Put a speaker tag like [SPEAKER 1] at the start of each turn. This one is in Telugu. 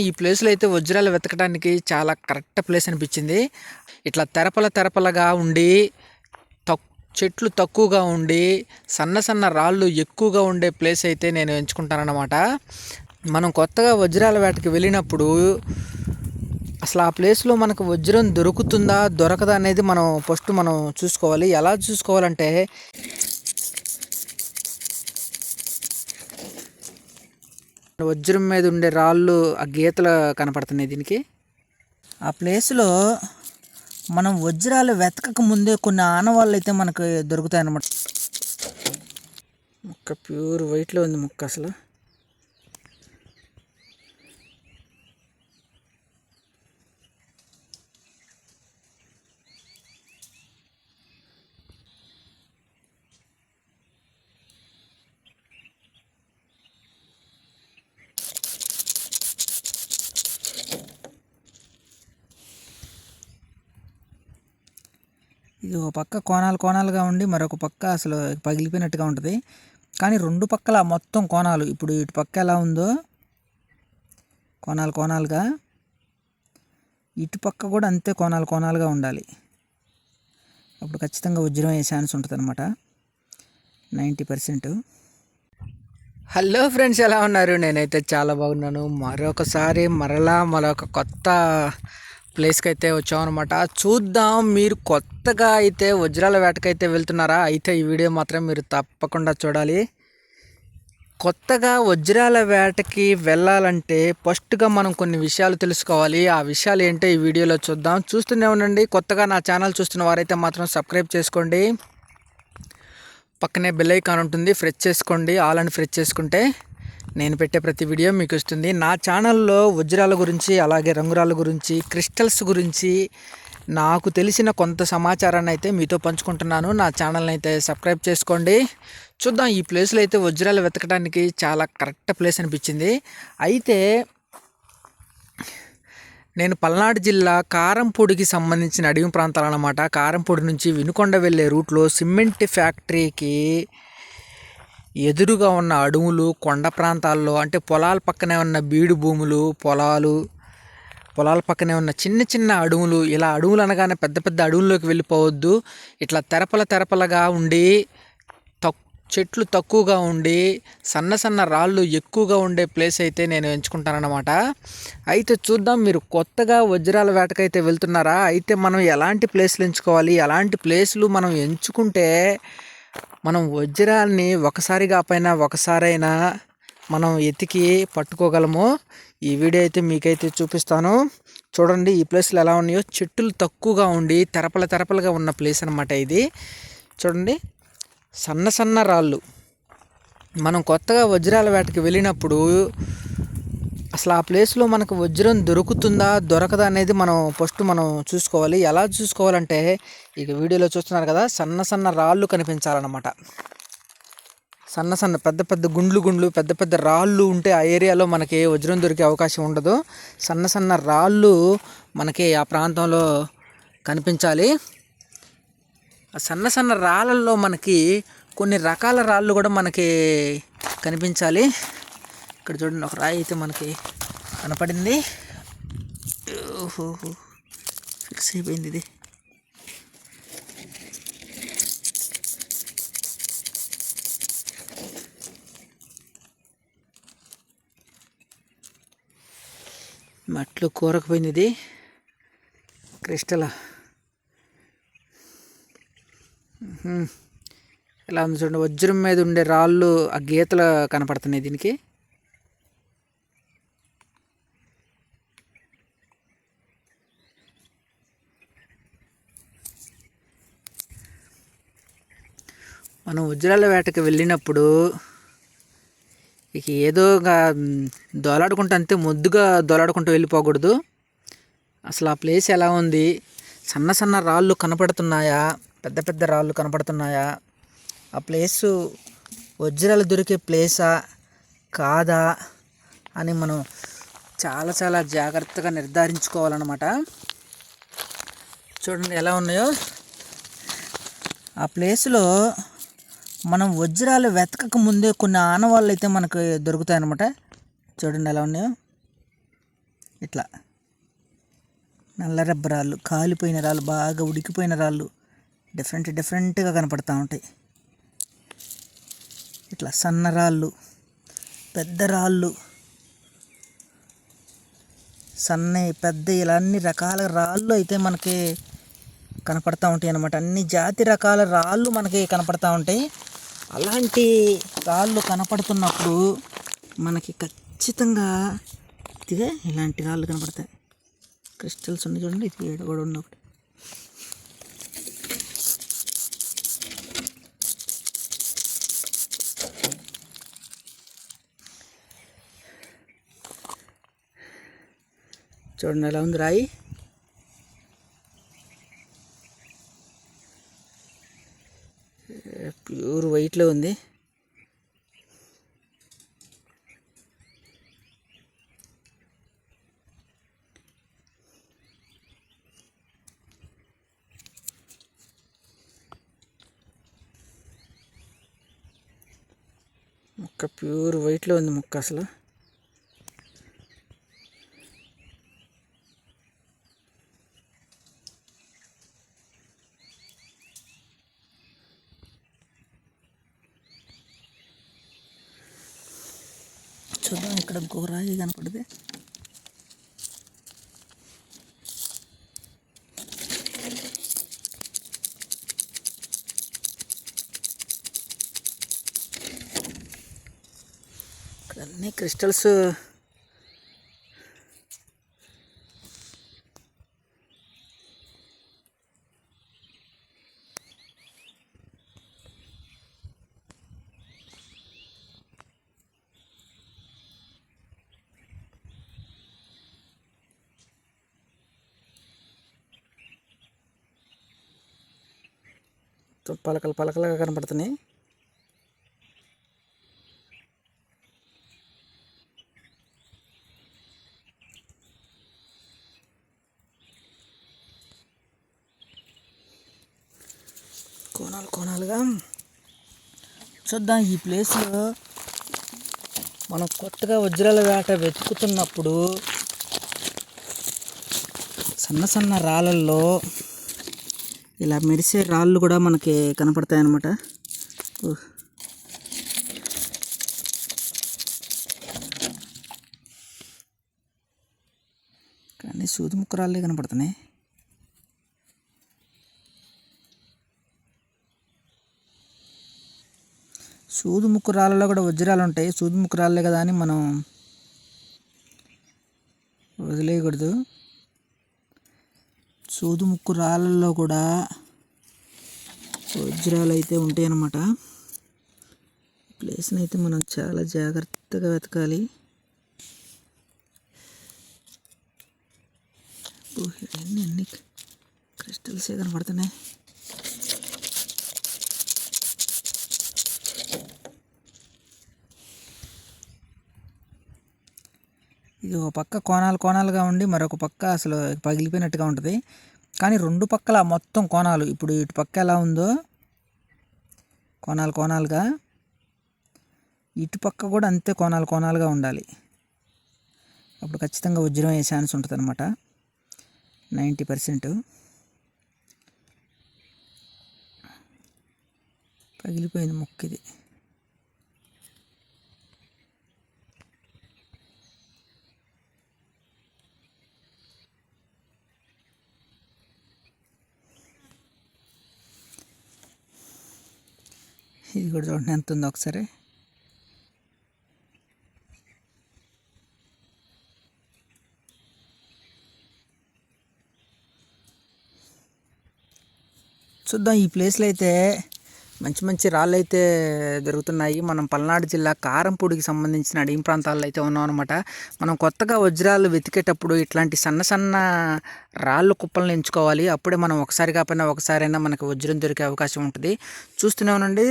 [SPEAKER 1] ఈ ప్లేస్లో అయితే వజ్రాలు వెతకడానికి చాలా కరెక్ట్ ప్లేస్ అనిపించింది. ఇట్లా తెరపలగా ఉండి చెట్లు తక్కువగా ఉండి సన్న సన్న రాళ్ళు ఎక్కువగా ఉండే ప్లేస్ అయితే నేను ఎంచుకుంటానన్నమాట. మనం కొత్తగా వజ్రాల వేటకి వెళ్ళినప్పుడు అసలు ఆ ప్లేస్లో మనకు వజ్రం దొరుకుతుందా దొరకదా అనేది ఫస్ట్ మనం చూసుకోవాలి. ఎలా చూసుకోవాలంటే వజ్రం మీద ఉండే రాళ్ళు ఆ గీతలు కనపడుతున్నాయి దీనికి. ఆ ప్లేస్లో మనం వజ్రాలు వెతకక ముందే కొన్ని ఆనవాళ్ళు అయితే మనకు దొరుకుతాయి అన్నమాట. ముక్క ప్యూర్ వైట్లో ఉంది ముక్క అసలు. ఇది ఒక పక్క కోణాలుగా ఉండి మరొక పక్క అసలు పగిలిపోయినట్టుగా ఉంటుంది. కానీ రెండు పక్కల మొత్తం కోణాలు. ఇప్పుడు ఇటు పక్క ఎలా ఉందో కోణాలుగా, ఇటు పక్క కూడా అంతే కోణాలుగా ఉండాలి. అప్పుడు ఖచ్చితంగా వజ్రం అయ్యే ఛాన్స్ ఉంటుంది అనమాట, 90%. హలో ఫ్రెండ్స్, ఎలా ఉన్నారు? నేనైతే చాలా బాగున్నాను. మరొక కొత్త ప్లేస్కి అయితే వచ్చామన్నమాట. చూద్దాం, మీరు కొత్తగా అయితే వజ్రాల వేటకైతే వెళ్తున్నారా? అయితే ఈ వీడియో మాత్రం మీరు తప్పకుండా చూడాలి. కొత్తగా వజ్రాల వేటకి వెళ్ళాలంటే ఫస్ట్గా మనం కొన్ని విషయాలు తెలుసుకోవాలి. ఆ విషయాలు ఏంటో ఈ వీడియోలో చూద్దాం. చూస్తూనే ఉండండి. కొత్తగా నా ఛానల్ చూస్తున్న వారైతే మాత్రం సబ్స్క్రైబ్ చేసుకోండి. పక్కనే బెల్ ఐకాన్ ఉంటుంది, ప్రెస్ చేసుకోండి. ఆల్ అని ప్రెస్ చేసుకుంటే నేను పెట్టే ప్రతి వీడియో మీకు వస్తుంది. నా ఛానల్లో వజ్రాల గురించి, అలాగే రంగురాళ్ళ గురించి, క్రిస్టల్స్ గురించి నాకు తెలిసిన కొంత సమాచారాన్ని అయితే మీతో పంచుకుంటున్నాను. నా ఛానల్ని అయితే సబ్స్క్రైబ్ చేసుకోండి. చూద్దాం, ఈ ప్లేస్లో అయితే వజ్రాలు వెతకడానికి చాలా కరెక్ట్ ప్లేస్ అనిపించింది. అయితే నేను పల్నాడు జిల్లా కారంపూడికి సంబంధించిన అడవి ప్రాంతాలు అన్నమాట. కారంపూడి నుంచి వినుకొండ వెళ్ళే రూట్లో సిమెంట్ ఫ్యాక్టరీకి ఎదురుగా ఉన్న అడవులు, కొండ ప్రాంతాల్లో, అంటే పొలాల పక్కనే ఉన్న బీడు భూములు, పొలాల పక్కనే ఉన్న చిన్న చిన్న అడవులు. ఇలా అడవులు అనగానే పెద్ద పెద్ద అడవుల్లోకి వెళ్ళిపోవద్దు. ఇట్లా తెరపలగా ఉండి చెట్లు తక్కువగా ఉండి సన్న సన్న రాళ్ళు ఎక్కువగా ఉండే ప్లేస్ అయితే నేను ఎంచుకుంటానన్నమాట. అయితే చూద్దాం, మీరు కొత్తగా వజ్రాల వేటకైతే వెళ్తున్నారా? అయితే మనం ఎలాంటి ప్లేస్లు ఎంచుకోవాలి, ఎలాంటి ప్లేస్లు మనం ఎంచుకుంటే మనం వజ్రాల్ని ఒకసారైనా మనం ఎతికి పట్టుకోగలము. ఈ వీడియో అయితే మీకైతే చూపిస్తాను. చూడండి, ఈ ప్లేస్లు ఎలా ఉన్నాయో. చెట్లు తక్కువగా ఉండి తెరపలగా ఉన్న ప్లేస్ అనమాట ఇది. చూడండి, సన్న సన్న రాళ్ళు. మనం కొత్తగా వజ్రాల వేటకి వెళ్ళినప్పుడు అసలు ఆ ప్లేస్లో మనకు వజ్రం దొరుకుతుందా దొరకదా అనేది ఫస్ట్ మనం చూసుకోవాలి. ఎలా చూసుకోవాలంటే ఇక వీడియోలో చూస్తున్నారు కదా, సన్న సన్న రాళ్ళు కనిపించాలన్నమాట. సన్న పెద్ద పెద్ద గుండ్లు పెద్ద పెద్ద రాళ్ళు ఉంటే ఆ ఏరియాలో మనకి వజ్రం దొరికే అవకాశం ఉండదు. సన్న రాళ్ళు మనకి ఆ ప్రాంతంలో కనిపించాలి. ఆ సన్న రాళ్ళల్లో మనకి కొన్ని రకాల రాళ్ళు కూడా మనకి కనిపించాలి. ఇక్కడ చూడండి, ఒక రాయి అయితే మనకి కనపడింది. ఫిక్స్ అయిపోయింది ఇది. మట్లు కూరకపోయింది ఇది, క్రిస్టల్. ఇలా ఉంది చూడండి, వజ్రం మీద ఉండే రాళ్ళు ఆ గీతలు కనపడుతున్నాయి దీనికి. మనం వజ్రాల వేటకి వెళ్ళినప్పుడు ఇక ఏదో దోలాడుకుంటూ, అంతే ముద్దుగా దోలాడుకుంటూ వెళ్ళిపోకూడదు. అసలు ఆ ప్లేస్ ఎలా ఉంది, సన్న రాళ్ళు కనపడుతున్నాయా, పెద్ద పెద్ద రాళ్ళు కనపడుతున్నాయా, ఆ ప్లేసు వజ్రాలు దొరికే ప్లేసా కాదా అని మనం చాలా జాగ్రత్తగా నిర్ధారించుకోవాలన్నమాట. చూడండి ఎలా ఉన్నాయో. ఆ ప్లేస్లో మనం వజ్రాలు వెతకక ముందే కొన్ని ఆనవాళ్ళు అయితే మనకు దొరుకుతాయి అన్నమాట. చూడండి ఎలా ఉన్నాయో. ఇట్లా నల్ల రబ్బరాళ్ళు, కాలిపోయిన రాళ్ళు, బాగా ఉడికిపోయిన రాళ్ళు డిఫరెంట్గా కనపడతా ఉంటాయి. ఇట్లా సన్న రాళ్ళు, పెద్ద రాళ్ళు, సన్నవి, పెద్ద, ఇలా అన్ని రకాల రాళ్ళు అయితే మనకి కనపడతా ఉంటాయి అన్నమాట. అన్ని జాతి రకాల రాళ్ళు మనకి కనపడతా ఉంటాయి. అలాంటి రాళ్ళు కనపడుతున్నప్పుడు మనకి ఖచ్చితంగా ఇదిగా ఇలాంటి రాళ్ళు కనపడతాయి. క్రిస్టల్స్ ఉన్నాయి చూడండి, ఇది ఏడు కూడా ఉన్న ఒకటి. చూడండి ఎలా ఉంది రాయి. ప్యూర్ వైట్లో ఉంది. మొక్క ప్యూర్ వైట్లో ఉంది మొక్క అసలు. చూద్దాం, ఇక్కడ గోరాయి కనపడింది. ఇక్కడ అన్ని క్రిస్టల్స్. పలకలుగా కనపడుతున్నాయి. కోణాలుగా చూద్దాం. ఈ ప్లేస్లో మనం కొత్తగా వజ్రాల వేట వెతుకుతున్నప్పుడు సన్న రాళ్ళల్లో ఇలా మెరిసే రాళ్ళు కూడా మనకి కనపడతాయి అన్నమాట. కానీ సూది ముక్క రాళ్ళే కనపడుతున్నాయి. సూది ముక్కు రాళ్ళలో కూడా వజ్రాలు ఉంటాయి. సూది ముక్కు రాళ్ళే కదా అని మనం వదిలేయకూడదు. సూది ముక్కు రాళ్ళల్లో కూడా వజ్రాలు అయితే ఉంటాయి అన్నమాట. ప్లేస్ని అయితే మనం చాలా జాగ్రత్తగా వెతకాలి. అన్ని క్రిస్టల్సే కనపడుతున్నాయి. ఇది ఒక పక్క కోణాలుగా ఉండి మరొక పక్క అసలు పగిలిపోయినట్టుగా ఉంటుంది. కానీ రెండు పక్కల మొత్తం కోణాలు. ఇప్పుడు ఇటు పక్క ఎలా ఉందో కోణాలుగా, ఇటు పక్క కూడా అంతే కోణాలుగా ఉండాలి. అప్పుడు ఖచ్చితంగా వజ్రం అయ్యే ఛాన్స్ ఉంటుంది అనమాట. 90%. పగిలిపోయింది మొక్క ఇది. ఇది కూడా చూడండి ఎంత ఉందో ఒకసారి. చూద్దాం. ఈ ప్లేస్లో అయితే మంచి రాళ్ళు అయితే దొరుకుతున్నాయి. మనం పల్నాడు జిల్లా కారంపూడికి సంబంధించిన అడవి ప్రాంతాల్లో అయితే ఉన్నాం అనమాట. మనం కొత్తగా వజ్రాలు వెతికేటప్పుడు ఇట్లాంటి సన్న రాళ్ళు కుప్పలను ఎంచుకోవాలి. అప్పుడే మనం ఒకసారి కాకపోయినా ఒకసారైనా మనకు వజ్రం దొరికే అవకాశం ఉంటుంది. చూస్తూనే ఉండండి.